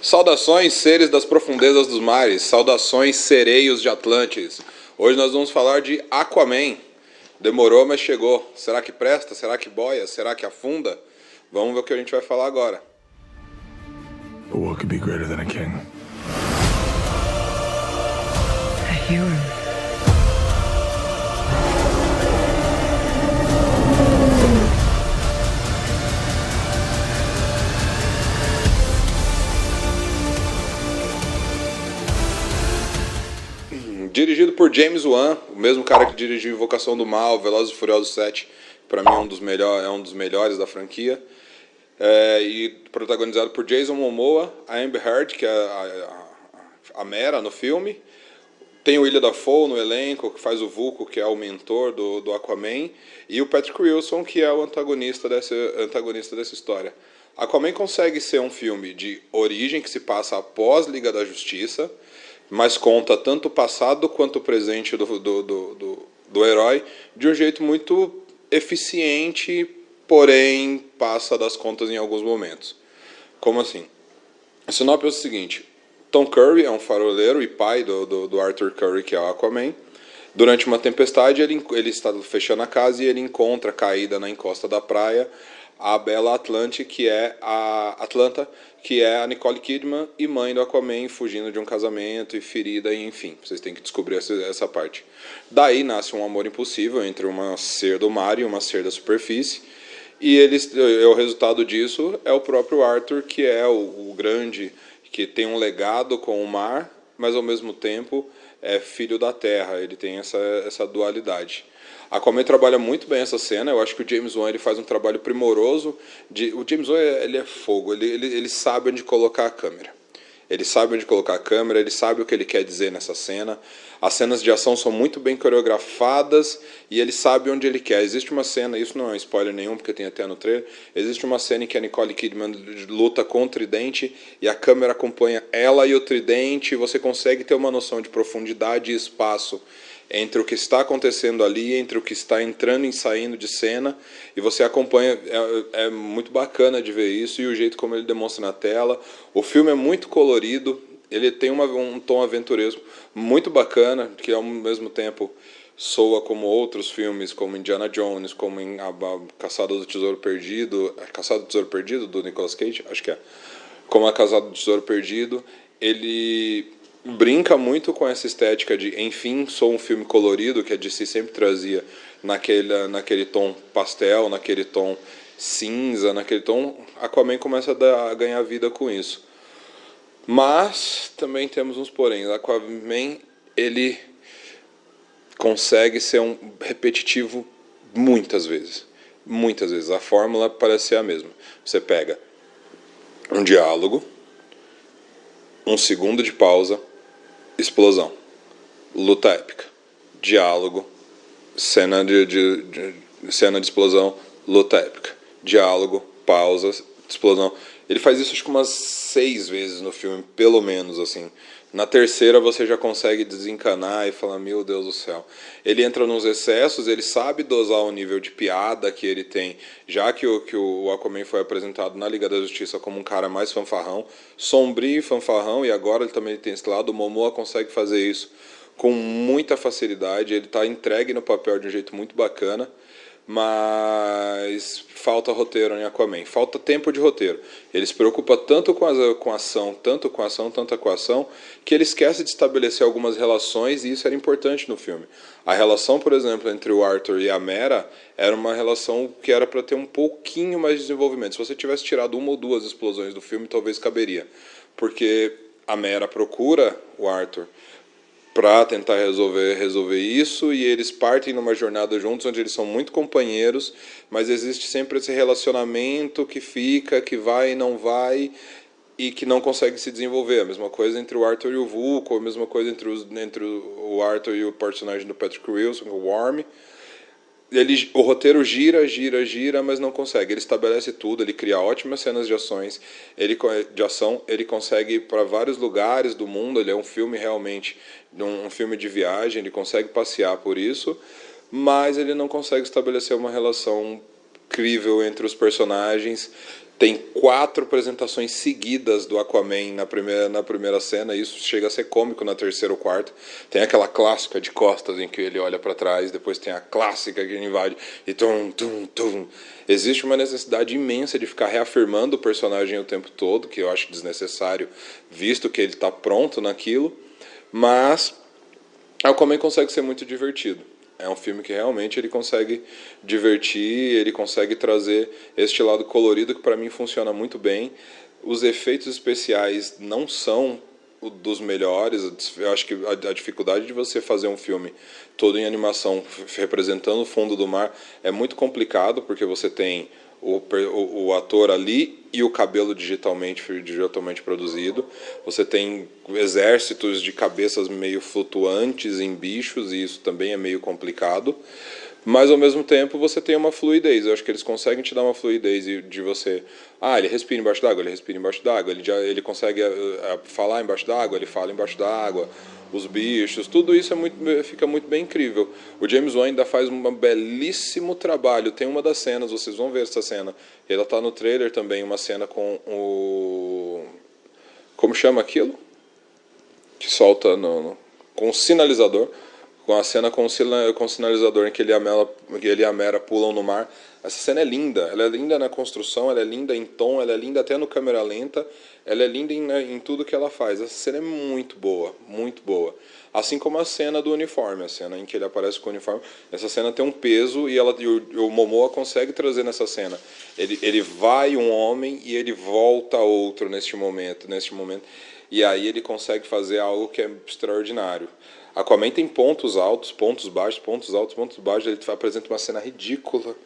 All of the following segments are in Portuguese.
Saudações, seres das profundezas dos mares. Saudações, sereios de Atlantis. Hoje nós vamos falar de Aquaman. Demorou, mas chegou. Será que presta? Será que boia? Será que afunda? Vamos ver o que a gente vai falar agora. But what could be greater than a king? A hero. Dirigido por James Wan, o mesmo cara que dirigiu Invocação do Mal, Velozes e Furiosos 7, para mim é um dos melhores da franquia. E protagonizado por Jason Momoa, a Amber Heard, que é a Mera no filme. Tem o Willem Dafoe no elenco, que faz o Vulko, que é o mentor do Aquaman. E o Patrick Wilson, que é o antagonista dessa história. Aquaman consegue ser um filme de origem, que se passa após Liga da Justiça, mas conta tanto o passado quanto o presente do herói de um jeito muito eficiente, porém passa das contas em alguns momentos. Como assim? A sinopse é o seguinte: Tom Curry é um faroleiro e pai do Arthur Curry, que é o Aquaman. Durante uma tempestade, ele está fechando a casa e ele encontra caída na encosta da praia a bela Atlanta, que é a Nicole Kidman e mãe do Aquaman, fugindo de um casamento e ferida, e enfim, vocês têm que descobrir essa parte. Daí nasce um amor impossível entre uma ser do mar e uma ser da superfície, e o resultado disso é o próprio Arthur, que é o grande, que tem um legado com o mar, mas ao mesmo tempo é filho da terra. Ele tem essa dualidade. Aquaman trabalha muito bem essa cena. Eu acho que o James Wan ele faz um trabalho primoroso. O James Wan ele é fogo. Ele sabe onde colocar a câmera. Ele sabe onde colocar a câmera, ele sabe o que ele quer dizer nessa cena. As cenas de ação são muito bem coreografadas e ele sabe onde ele quer. Existe uma cena, isso não é spoiler nenhum, porque tem até no trailer, existe uma cena em que a Nicole Kidman luta com o tridente e a câmera acompanha ela e o tridente, e você consegue ter uma noção de profundidade e espaço entre o que está acontecendo ali, entre o que está entrando e saindo de cena, e você acompanha, é muito bacana de ver isso, e o jeito como ele demonstra na tela. O filme é muito colorido, ele tem um tom aventuresco muito bacana, que ao mesmo tempo soa como outros filmes, como Indiana Jones, como em a Caçada do Tesouro Perdido, Caçada do Tesouro Perdido, do Nicolas Cage, acho que é, como a Caçada do Tesouro Perdido. Ele brinca muito com essa estética de, enfim, sou um filme colorido, que a DC sempre trazia naquele tom pastel, naquele tom cinza, naquele tom. Aquaman começa a ganhar vida com isso. Mas também temos uns porém. Aquaman, ele consegue ser um repetitivo muitas vezes. Muitas vezes. A fórmula parece ser a mesma. Você pega um diálogo, um segundo de pausa, explosão, luta épica, diálogo, cena de explosão, luta épica, diálogo, pausas, explosão. Ele faz isso acho que umas 6 vezes no filme, pelo menos, assim. Na terceira você já consegue desencanar e falar, meu Deus do céu. Ele entra nos excessos, ele sabe dosar o nível de piada que ele tem, já que o Aquaman foi apresentado na Liga da Justiça como um cara mais fanfarrão, sombrio e fanfarrão, e agora ele também tem esse lado. O Momoa consegue fazer isso com muita facilidade, ele está entregue no papel de um jeito muito bacana. Mas falta roteiro em Aquaman, falta tempo de roteiro. Ele se preocupa tanto com a ação, que ele esquece de estabelecer algumas relações, e isso era importante no filme. A relação, por exemplo, entre o Arthur e a Mera era uma relação que era para ter um pouquinho mais de desenvolvimento. Se você tivesse tirado uma ou duas explosões do filme, talvez caberia. Porque a Mera procura o Arthur para tentar resolver isso, e eles partem numa jornada juntos, onde eles são muito companheiros, mas existe sempre esse relacionamento que fica, que vai e não vai, e que não consegue se desenvolver. A mesma coisa entre o Arthur e o Vulko, a mesma coisa entre o Arthur e o personagem do Patrick Wilson, o Worm. O roteiro gira, mas não consegue. Ele estabelece tudo, ele cria ótimas cenas de ação, ele consegue ir para vários lugares do mundo. Ele é um filme realmente, um filme de viagem, ele consegue passear por isso, mas ele não consegue estabelecer uma relação incrível entre os personagens. Tem 4 apresentações seguidas do Aquaman na primeira cena, e isso chega a ser cômico na terceira ou quarta. Tem aquela clássica de costas em que ele olha para trás, depois tem a clássica que ele invade e tum, tum, tum. Existe uma necessidade imensa de ficar reafirmando o personagem o tempo todo, que eu acho desnecessário, visto que ele está pronto naquilo, mas Aquaman consegue ser muito divertido. É um filme que realmente ele consegue divertir, ele consegue trazer este lado colorido que para mim funciona muito bem. Os efeitos especiais não são dos melhores. Eu acho que a dificuldade de você fazer um filme todo em animação representando o fundo do mar é muito complicado, porque você tem o ator ali e o cabelo digitalmente produzido. Você tem exércitos de cabeças meio flutuantes em bichos, e isso também é meio complicado. Mas, ao mesmo tempo, você tem uma fluidez. Eu acho que eles conseguem te dar uma fluidez de você... ele respira embaixo d'água, ele respira embaixo d'água. Ele consegue falar embaixo d'água, ele fala embaixo d'água. Os bichos, tudo isso fica muito bem incrível. O James Wan ainda faz um belíssimo trabalho. Tem uma das cenas, vocês vão ver essa cena. Ela está no trailer também, uma cena com o... Como chama aquilo? Que solta com o sinalizador. Com a cena com o sinalizador em que ele e a Mera pulam no mar. Essa cena é linda. Ela é linda na construção, ela é linda em tom, ela é linda até no câmera lenta. Ela é linda em tudo que ela faz. Essa cena é muito boa, muito boa. Assim como a cena do uniforme, a cena em que ele aparece com o uniforme. Essa cena tem um peso e o Momoa consegue trazer nessa cena. Ele vai um homem e ele volta outro neste momento. E aí ele consegue fazer algo que é extraordinário. Aquaman tem pontos altos, pontos baixos, pontos altos, pontos baixos. Ele apresenta uma cena ridícula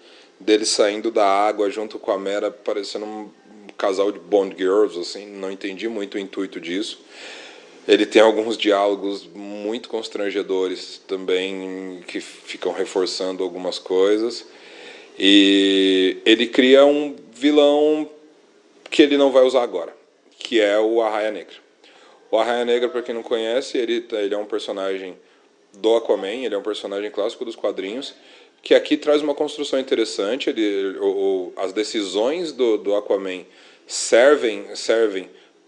dele saindo da água junto com a Mera, parecendo um casal de Bond Girls, assim. Não entendi muito o intuito disso. Ele tem alguns diálogos muito constrangedores também, que ficam reforçando algumas coisas. E ele cria um vilão que ele não vai usar agora, que é o Arraia Negra. O Arraia Negra, para quem não conhece, ele é um personagem do Aquaman, ele é um personagem clássico dos quadrinhos, que aqui traz uma construção interessante. As decisões do Aquaman servem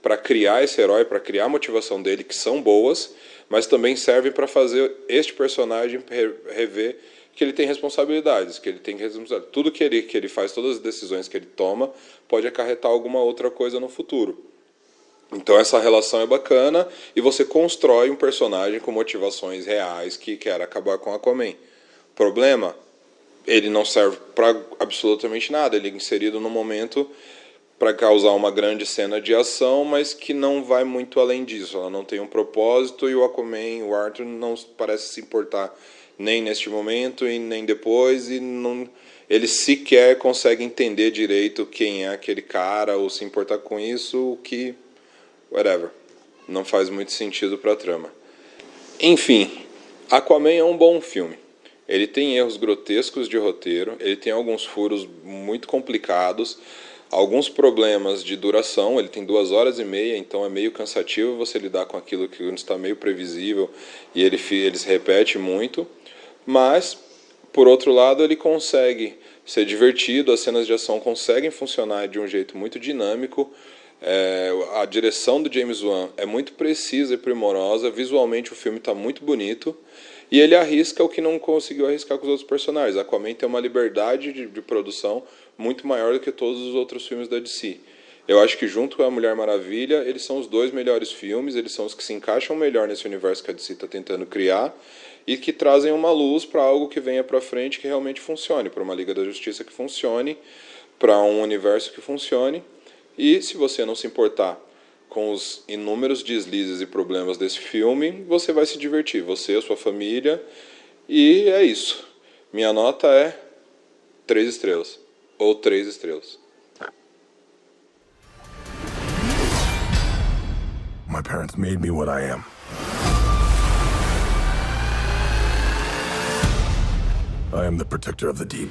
para criar esse herói, para criar a motivação dele, que são boas, mas também servem para fazer este personagem rever que ele tem responsabilidades, Tudo que ele faz, todas as decisões que ele toma, pode acarretar alguma outra coisa no futuro. Então essa relação é bacana e você constrói um personagem com motivações reais que quer acabar com Aquaman. Problema? Ele não serve para absolutamente nada. Ele é inserido no momento para causar uma grande cena de ação, mas que não vai muito além disso. Ela não tem um propósito e o Aquaman, o Arthur, não parece se importar nem neste momento e nem depois, e ele sequer consegue entender direito quem é aquele cara ou se importar com isso, o que... whatever. Não faz muito sentido para a trama. Enfim, Aquaman é um bom filme. Ele tem erros grotescos de roteiro, ele tem alguns furos muito complicados, alguns problemas de duração. Ele tem 2 horas e meia, então é meio cansativo você lidar com aquilo que está meio previsível e ele se repete muito. Mas, por outro lado, ele consegue ser divertido, as cenas de ação conseguem funcionar de um jeito muito dinâmico. A direção do James Wan é muito precisa e primorosa, visualmente o filme está muito bonito, e ele arrisca o que não conseguiu arriscar com os outros personagens. Aquaman tem uma liberdade de produção muito maior do que todos os outros filmes da DC. Eu acho que junto com a Mulher Maravilha, eles são os 2 melhores filmes, eles são os que se encaixam melhor nesse universo que a DC está tentando criar, e que trazem uma luz para algo que venha para frente que realmente funcione, para uma Liga da Justiça que funcione, para um universo que funcione. E se você não se importar com os inúmeros deslizes e problemas desse filme, você vai se divertir, você, a sua família, e é isso. Minha nota é 3 estrelas, ou 3 estrelas. My parents made me what I am. I am the protector of the deep.